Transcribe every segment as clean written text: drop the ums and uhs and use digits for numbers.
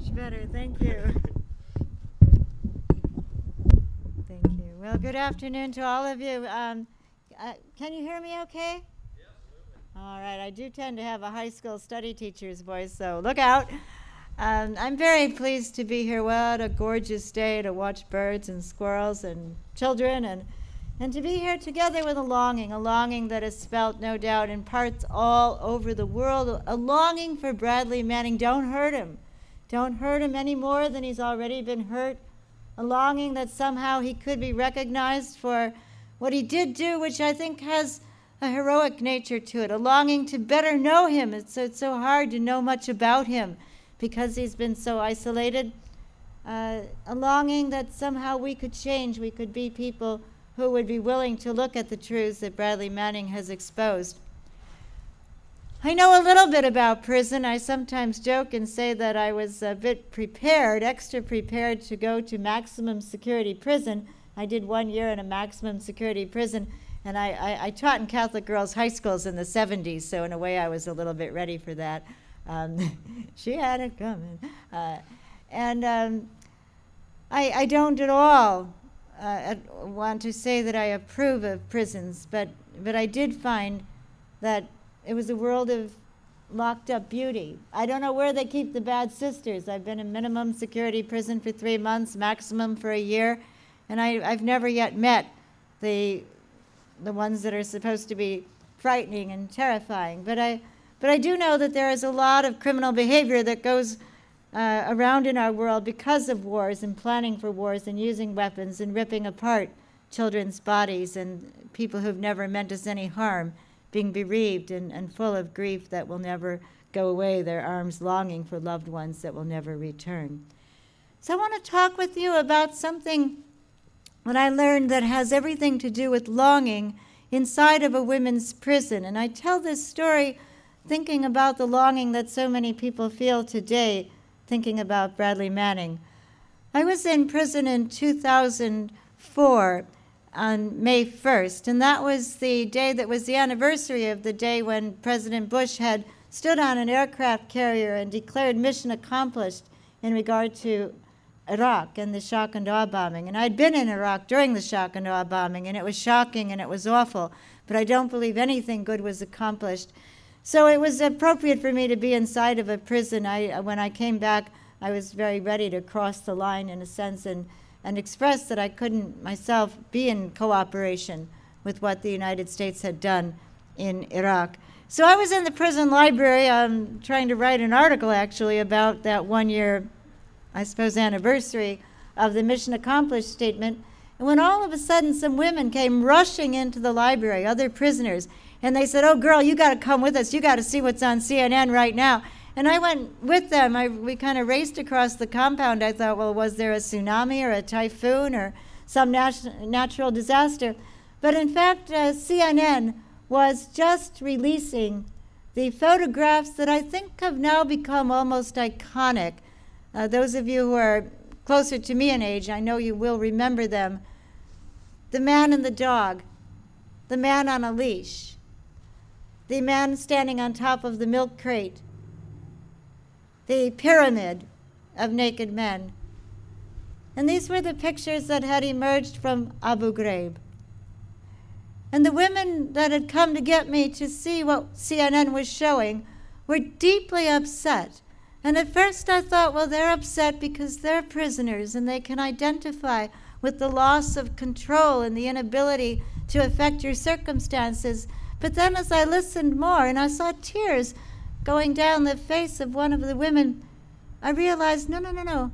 Much better, thank you. Thank you. Well, good afternoon to all of you. Can you hear me okay? Yeah, absolutely. All right, I do tend to have a high school study teacher's voice, so look out. I'm very pleased to be here. What a gorgeous day to watch birds and squirrels and children and to be here together with a longing that is felt, no doubt, in parts all over the world, a longing for Bradley Manning. Don't hurt him. Don't hurt him any more than he's already been hurt. A longing that somehow he could be recognized for what he did do, which I think has a heroic nature to it, a longing to better know him. It's so hard to know much about him because he's been so isolated. A longing that somehow we could change, we could be people who would be willing to look at the truths that Bradley Manning has exposed. I know a little bit about prison. I sometimes joke and say that I was a bit prepared, extra prepared to go to maximum security prison. I did 1 year in a maximum security prison, and I taught in Catholic girls' high schools in the 70s, so in a way I was a little bit ready for that. She had it coming. I don't at all want to say that I approve of prisons, but I did find that it was a world of locked up beauty. I don't know where they keep the bad sisters. I've been in minimum security prison for 3 months, maximum for a year, and I've never yet met the ones that are supposed to be frightening and terrifying. But I do know that there is a lot of criminal behavior that goes around in our world because of wars and planning for wars and using weapons and ripping apart children's bodies and people who've never meant us any harm, being bereaved and full of grief that will never go away, their arms longing for loved ones that will never return. So I want to talk with you about something that I learned that has everything to do with longing inside of a women's prison. And I tell this story thinking about the longing that so many people feel today, thinking about Bradley Manning. I was in prison in 2004 on May 1st, and that was the day that was the anniversary of the day when President Bush had stood on an aircraft carrier and declared mission accomplished in regard to Iraq and the shock and awe bombing. And I'd been in Iraq during the shock and awe bombing, and it was shocking and it was awful, but I don't believe anything good was accomplished. So it was appropriate for me to be inside of a prison. When I came back, I was very ready to cross the line in a sense and express that I couldn't myself be in cooperation with what the United States had done in Iraq. So I was in the prison library trying to write an article actually about that 1 year, I suppose, anniversary of the mission accomplished statement. And when all of a sudden some women came rushing into the library, other prisoners, and they said, "Oh, girl, you got to come with us. You got to see what's on CNN right now." And I went with them. We kind of raced across the compound. I thought, well, was there a tsunami or a typhoon or some natural disaster? But in fact, CNN was just releasing the photographs that I think have now become almost iconic. Those of you who are closer to me in age, I know you will remember them. The man and the dog, the man on a leash, the man standing on top of the milk crate, the pyramid of naked men. And these were the pictures that had emerged from Abu Ghraib. And the women that had come to get me to see what CNN was showing were deeply upset. And at first I thought, well, they're upset because they're prisoners and they can identify with the loss of control and the inability to affect your circumstances. But then as I listened more and I saw tears going down the face of one of the women, I realized, no.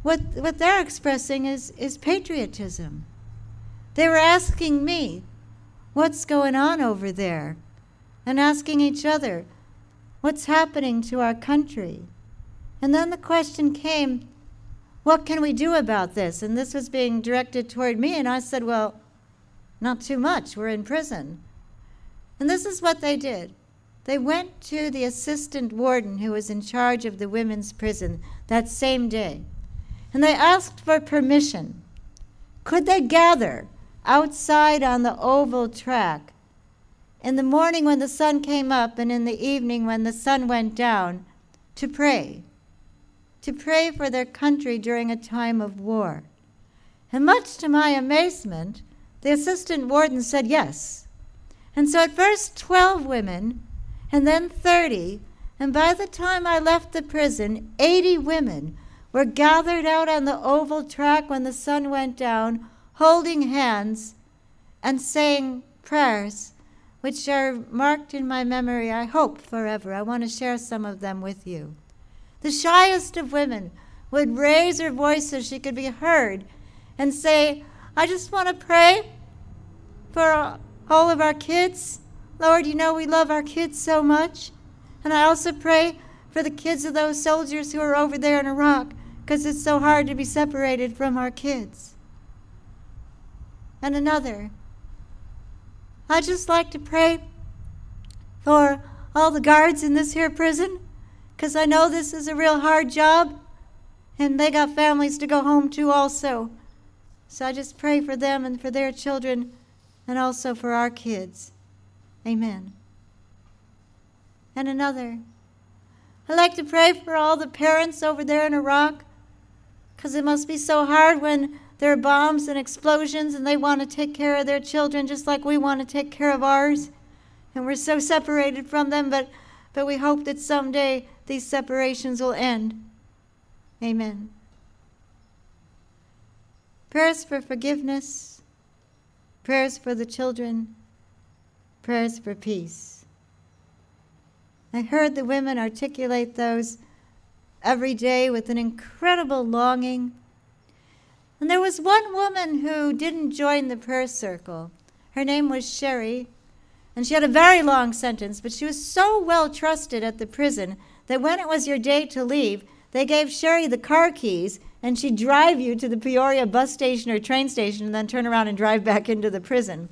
What they're expressing is patriotism. They were asking me, what's going on over there? And asking each other, what's happening to our country? And then the question came, what can we do about this? And this was being directed toward me, and I said, well, not too much, we're in prison. And this is what they did. They went to the assistant warden who was in charge of the women's prison that same day, and they asked for permission. Could they gather outside on the oval track in the morning when the sun came up and in the evening when the sun went down to pray to pray for their country during a time of war. And much to my amazement, the assistant warden said yes. And so at first 12 women, and then 30, and by the time I left the prison, 80 women were gathered out on the oval track when the sun went down, holding hands and saying prayers, which are marked in my memory, I hope, forever. I want to share some of them with you. The shyest of women would raise her voice so she could be heard and say, I just want to pray for all of our kids. Lord, you know we love our kids so much. And I also pray for the kids of those soldiers who are over there in Iraq, because it's so hard to be separated from our kids. And another, I just like to pray for all the guards in this here prison, because I know this is a real hard job, and they got families to go home to also. So I just pray for them and for their children, and also for our kids. Amen. And another, I like to pray for all the parents over there in Iraq, because it must be so hard when there are bombs and explosions and they want to take care of their children just like we want to take care of ours. And we're so separated from them, but we hope that someday these separations will end. Amen. Prayers for forgiveness, prayers for the children, prayers for peace. I heard the women articulate those every day with an incredible longing. And there was one woman who didn't join the prayer circle. Her name was Sherry, and she had a very long sentence, but she was so well trusted at the prison that when it was your day to leave, they gave Sherry the car keys, and she'd drive you to the Peoria bus station or train station and then turn around and drive back into the prison.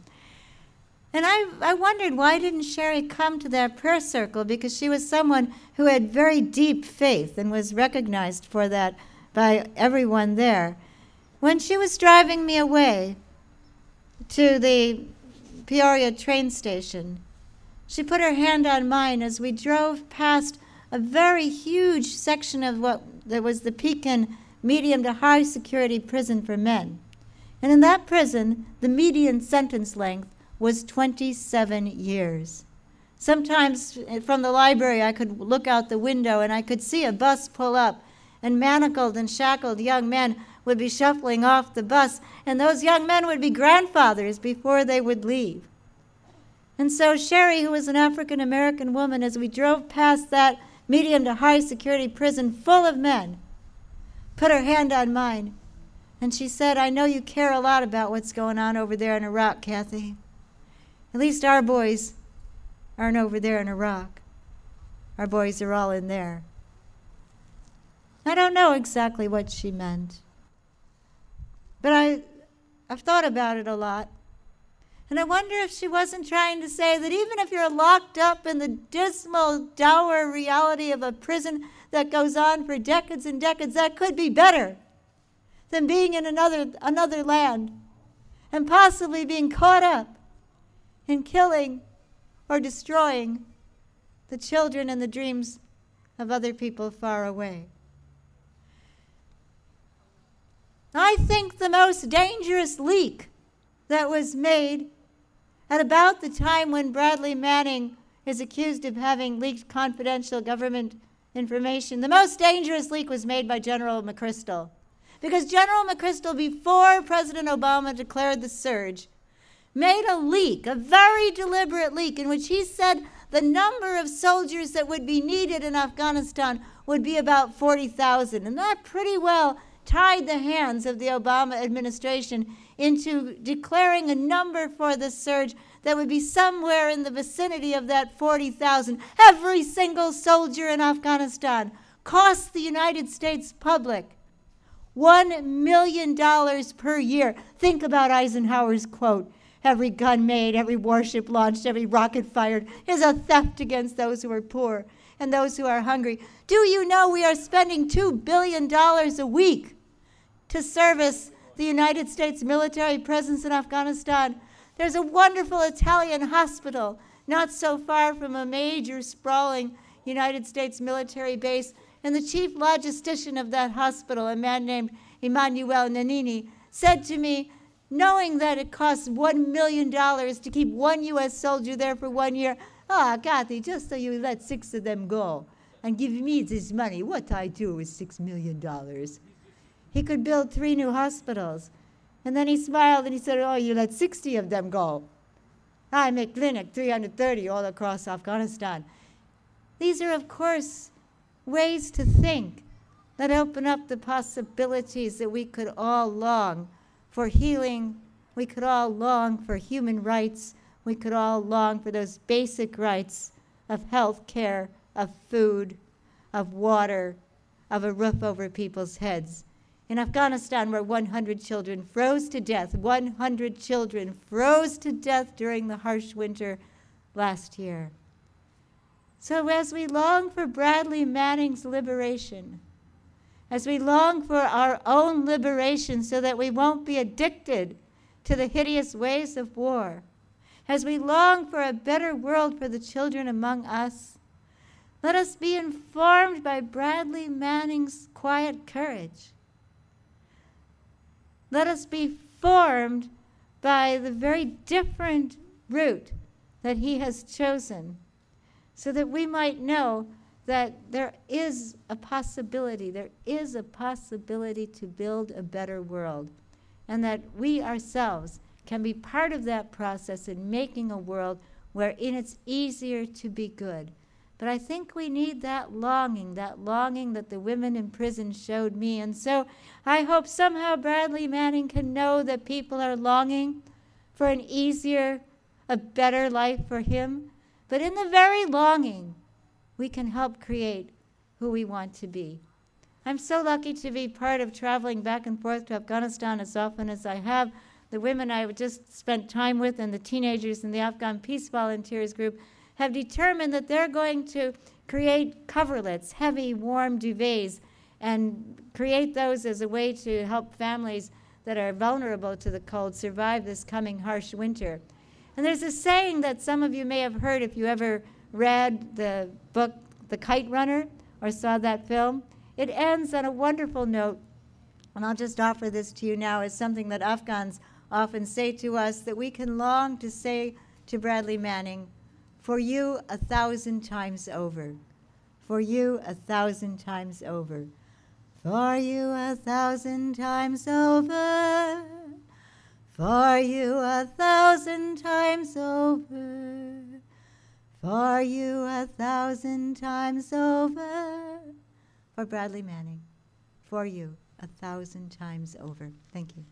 And I wondered, why didn't Sherry come to that prayer circle? Because she was someone who had very deep faith and was recognized for that by everyone there. When she was driving me away to the Peoria train station, she put her hand on mine as we drove past a very huge section of what there was the Pekin medium to high security prison for men. And in that prison, the median sentence length was 27 years. Sometimes from the library, I could look out the window and I could see a bus pull up, and manacled and shackled young men would be shuffling off the bus, and those young men would be grandfathers before they would leave. And so Sherry, who was an African-American woman, as we drove past that medium to high security prison full of men, put her hand on mine, and she said, I know you care a lot about what's going on over there in Iraq, Kathy. At least our boys aren't over there in Iraq. Our boys are all in there. I don't know exactly what she meant, but I've thought about it a lot. And I wonder if she wasn't trying to say that even if you're locked up in the dismal, dour reality of a prison that goes on for decades and decades, that could be better than being in another land and possibly being caught up in killing or destroying the children and the dreams of other people far away. I think the most dangerous leak that was made at about the time when Bradley Manning is accused of having leaked confidential government information, the most dangerous leak was made by General McChrystal. Because General McChrystal, before President Obama declared the surge, made a leak, a very deliberate leak, in which he said the number of soldiers that would be needed in Afghanistan would be about 40,000. And that pretty well tied the hands of the Obama administration into declaring a number for the surge that would be somewhere in the vicinity of that 40,000. Every single soldier in Afghanistan cost the United States public $1 million per year. Think about Eisenhower's quote, every gun made, every warship launched, every rocket fired is a theft against those who are poor and those who are hungry. Do you know we are spending $2 billion a week to service the United States military presence in Afghanistan? There's a wonderful Italian hospital not so far from a major sprawling United States military base And the chief logistician of that hospital, a man named Emmanuel Nanini, said to me, knowing that it costs $1 million to keep one U.S. soldier there for 1 year, Kathy, just so you let 6 of them go and give me this money, what I do with $6 million? He could build 3 new hospitals. And then he smiled and he said, oh, you let 60 of them go. I make clinic 330 all across Afghanistan. These are, of course, ways to think that open up the possibilities that we could all long for healing. We could all long for human rights. We could all long for those basic rights of health care, of food, of water, of a roof over people's heads. In Afghanistan, where 100 children froze to death, 100 children froze to death during the harsh winter last year. So as we long for Bradley Manning's liberation, as we long for our own liberation so that we won't be addicted to the hideous ways of war, as we long for a better world for the children among us, let us be informed by Bradley Manning's quiet courage. Let us be formed by the very different route that he has chosen, so that we might know that there is a possibility to build a better world, and that we ourselves can be part of that process in making a world wherein it's easier to be good. But I think we need that longing that the women in prison showed me. And so I hope somehow Bradley Manning can know that people are longing for an easier, a better life for him. But in the very longing, we can help create who we want to be. I'm so lucky to be part of traveling back and forth to Afghanistan as often as I have. The women I just spent time with and the teenagers in the Afghan Peace Volunteers group have determined that they're going to create coverlets, heavy, warm duvets, and create those as a way to help families that are vulnerable to the cold survive this coming harsh winter. And there's a saying that some of you may have heard if you ever read the book The Kite Runner or saw that film. It ends on a wonderful note, and I'll just offer this to you now as something that Afghans often say to us, that we can long to say to Bradley Manning, for you 1,000 times over. For you 1,000 times over. For you 1,000 times over. For you 1,000 times over. For you 1,000 times over. For Bradley Manning. For you 1,000 times over. Thank you.